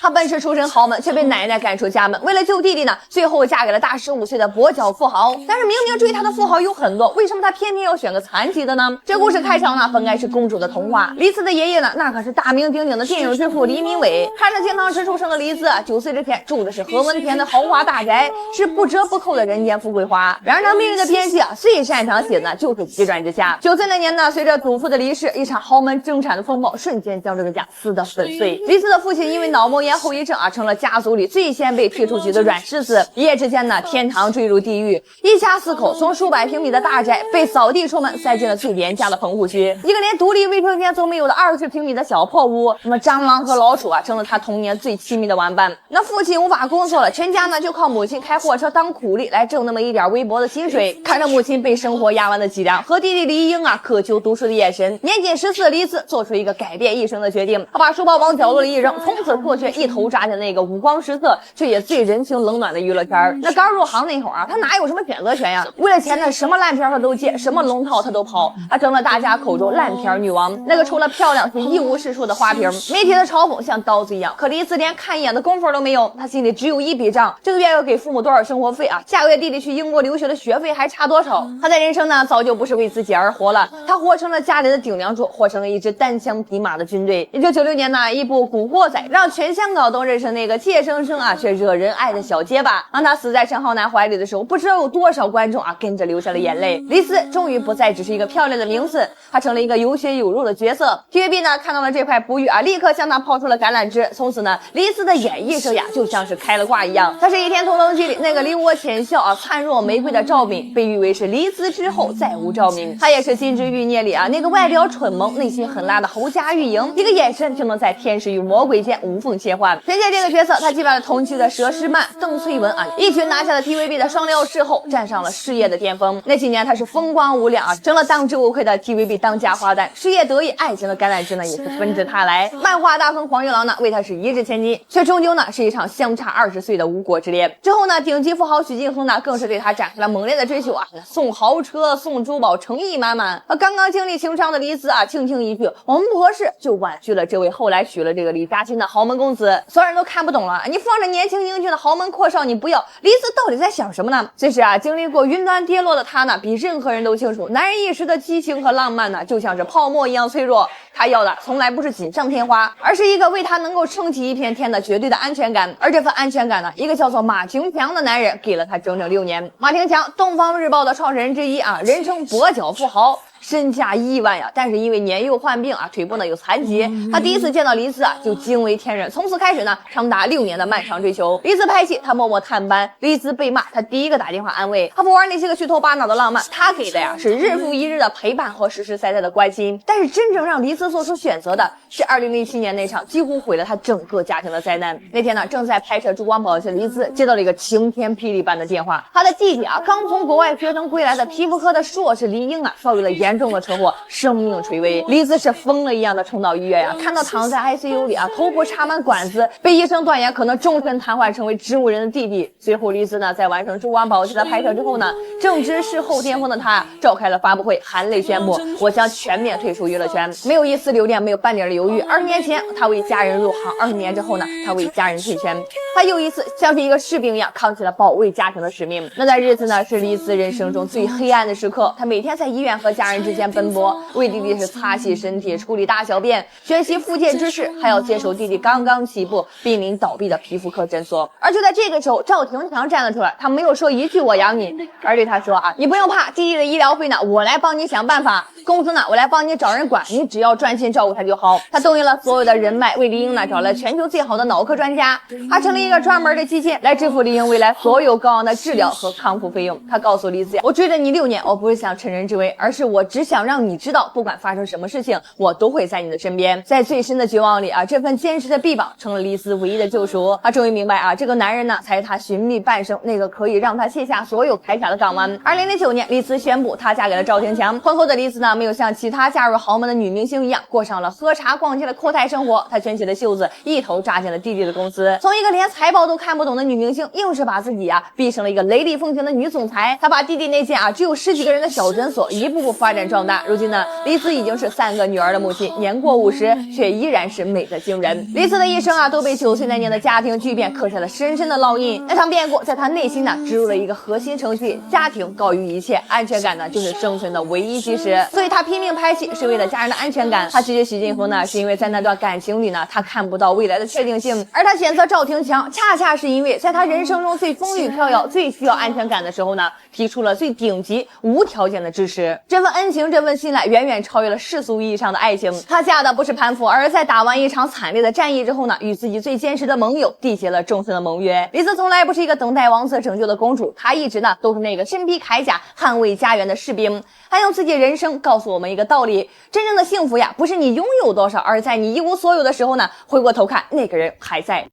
她本是出身豪门，却被奶奶赶出家门。为了救弟弟呢，最后嫁给了大15岁的跛脚富豪。但是明明追她的富豪有很多，为什么她偏偏要选个残疾的呢？这故事开场呢，本该是公主的童话。黎姿的爷爷呢，那可是大名鼎鼎的电影之父黎民伟。看着金汤匙出生的黎姿啊，9岁之前住的是何文田的豪华大宅，是不折不扣的人间富贵花。然而呢，命运的偏激啊，最擅长写的呢就是急转直下。9岁那年呢，随着祖父的离世，一场豪门争产的风暴瞬间将这个家撕得粉碎。黎姿的父亲因为脑膜炎后遗症啊，成了家族里最先被踢出去的软柿子。一夜之间呢，天堂坠入地狱，一家4口从数百平米的大宅被扫地出门，塞进了最廉价的棚户区，一个连独立卫生间都没有的20平米的小破屋。那么蟑螂和老鼠啊，成了他童年最亲密的玩伴。那父亲无法工作了，全家呢就靠母亲开货车当苦力来挣那么一点微薄的薪水。看着母亲被生活压弯的脊梁和弟弟黎英啊渴求读书的眼神，年仅14的黎姿做出一个改变一生的决定，他把书包往角落里一扔，从此过去一头扎进那个五光十色却也最人情冷暖的娱乐圈。那刚入行那会儿啊，他哪有什么选择权呀？为了钱呢，什么烂片他都接，什么龙套他都跑，他成了大家口中烂片女王，那个除了漂亮是一无是处的花瓶。媒体的嘲讽像刀子一样，可黎姿连看一眼的功夫都没有，他心里只有一笔账，这个月要给父母多少生活费啊？下个月弟弟去英国留学的学费还差多少？他在人生呢早就不是为自己而活了，他活成了家里的顶梁柱，活成了一支单枪匹马的军队。1996年呢，一部《古惑仔》让全香港都认识那个怯生生啊却惹人爱的小结巴。当他死在陈浩南怀里的时候，不知道有多少观众啊跟着流下了眼泪。黎姿终于不再只是一个漂亮的名字，她成了一个有血有肉的角色。TVB 呢看到了这块璞玉啊，立刻向她抛出了橄榄枝。从此呢，黎姿的演艺生涯就像是开了挂一样。她是《倚天屠龙记》里那个绫罗浅笑啊灿若玫瑰的赵敏，被誉为是黎姿之后再无赵敏。她也是《金枝欲孽》里啊那个外表蠢萌内心狠辣的侯家玉莹，一个眼神就能在天使与魔鬼间无缝切换。凭借这个角色，她击败了同期的佘诗曼、邓萃雯啊，一举拿下了 TVB 的双料视后，站上了事业的巅峰。那几年她是风光无两啊，成了当之无愧的 TVB 当家花旦，事业得意，爱情的橄榄枝呢也是纷至沓来。漫画大亨黄玉郎呢为她是一掷千金，却终究呢是一场相差20岁的无果之恋。之后呢，顶级富豪许晋峰呢更是对她展开了猛烈的追求啊，送豪车送珠宝，诚意满满。刚刚经历情伤的黎姿啊，轻轻一句我们不合适，就婉拒了这位后来娶了这个李嘉欣的豪门公子。所有人都看不懂了，你放着年轻英俊的豪门阔少你不要，黎姿到底在想什么呢？其实啊，经历过云端跌落的她呢，比任何人都清楚，男人一时的激情和浪漫呢，就像是泡沫一样脆弱。他要的从来不是锦上添花，而是一个为他能够撑起一片天的绝对的安全感。而这份安全感呢，一个叫做马廷强的男人给了他整整6年。马廷强，东方日报的创始人之一啊，人称跛脚富豪，身价1亿万呀，但是因为年幼患病啊，腿部呢有残疾。他第一次见到黎姿啊，就惊为天人。从此开始呢，长达6年的漫长追求。黎姿拍戏，他默默探班；黎姿被骂，他第一个打电话安慰。他不玩那些个虚头巴脑的浪漫，他给的呀是日复一日的陪伴和实实在在的关心。但是真正让黎姿做出选择的是2007年那场几乎毁了他整个家庭的灾难。那天呢，正在拍摄《珠光宝气》的黎姿接到了一个晴天霹雳般的电话，他的弟弟啊，刚从国外学成归来的皮肤科的硕士黎英啊，遭遇了严重的车祸，生命垂危。黎姿是疯了一样的冲到医院呀，看到躺在 ICU 里啊，头部插满管子，被医生断言可能终身瘫痪，成为植物人的弟弟。随后黎姿呢，在完成《珠光宝气》的拍摄之后呢，正值事后巅峰的他召开了发布会，含泪宣布我将全面退出娱乐圈，没有一丝留恋，没有半点的犹豫。20年前他为家人入行，20年之后呢，他为家人退圈。他又一次像是一个士兵一样扛起了保卫家庭的使命。那段日子呢，是黎姿人生中最黑暗的时刻。他每天在医院和家人之间奔波，为弟弟是擦洗身体、处理大小便、学习复健知识，还要接手弟弟刚刚起步、濒临倒闭的皮肤科诊所。而就在这个时候，赵廷强站了出来，他没有说一句我养你，而对他说啊，你不用怕，弟弟的医疗费呢，我来帮你想办法，工资呢，我来帮你找人管，你只要专心照顾他就好。他动用了所有的人脉，为黎英呢找了全球最好的脑科专家，他成了一个专门的基金来支付黎英未来所有高昂的治疗和康复费用。他告诉黎姿，我追了你6年，我不是想趁人之危，而是我只想让你知道，不管发生什么事情，我都会在你的身边。在最深的绝望里啊，这份坚实的臂膀成了黎姿唯一的救赎。他终于明白啊，这个男人呢，才是他寻觅半生那个可以让他卸下所有铠甲的港湾。2009年，黎姿宣布她嫁给了赵廷强。婚后的黎姿呢，没有像其他嫁入豪门的女明星一样，过上了喝茶逛街的阔太生活。她卷起了袖子，一头扎进了弟弟的公司。从一个连财报都看不懂的女明星，硬是把自己逼成了一个雷厉风行的女总裁。她把弟弟那间只有10几个人的小诊所一步步发展壮大。如今呢，李斯已经是3个女儿的母亲，年过50，却依然是美得惊人。李斯的一生都被9岁那年的家庭巨变刻下了深深的烙印。那场变故在她内心植入了一个核心程序：家庭高于一切，安全感就是生存的唯一基石。所以她拼命拍戏是为了家人的安全感。她拒绝许晋峰是因为在那段感情里她看不到未来的确定性。而她选择赵廷强，恰恰是因为在她人生中最风雨飘摇、最需要安全感的时候提出了最顶级无条件的支持。这份恩情，这份信赖远远超越了世俗意义上的爱情。她嫁的不是潘父，而是在打完一场惨烈的战役之后与自己最坚实的盟友缔结了终身的盟约。李斯从来不是一个等待王子拯救的公主，她一直都是那个身披铠甲捍卫家园的士兵。她用自己人生告诉我们一个道理：真正的幸福不是你拥有多少，而在你一无所有的时候回过头看那个人还在。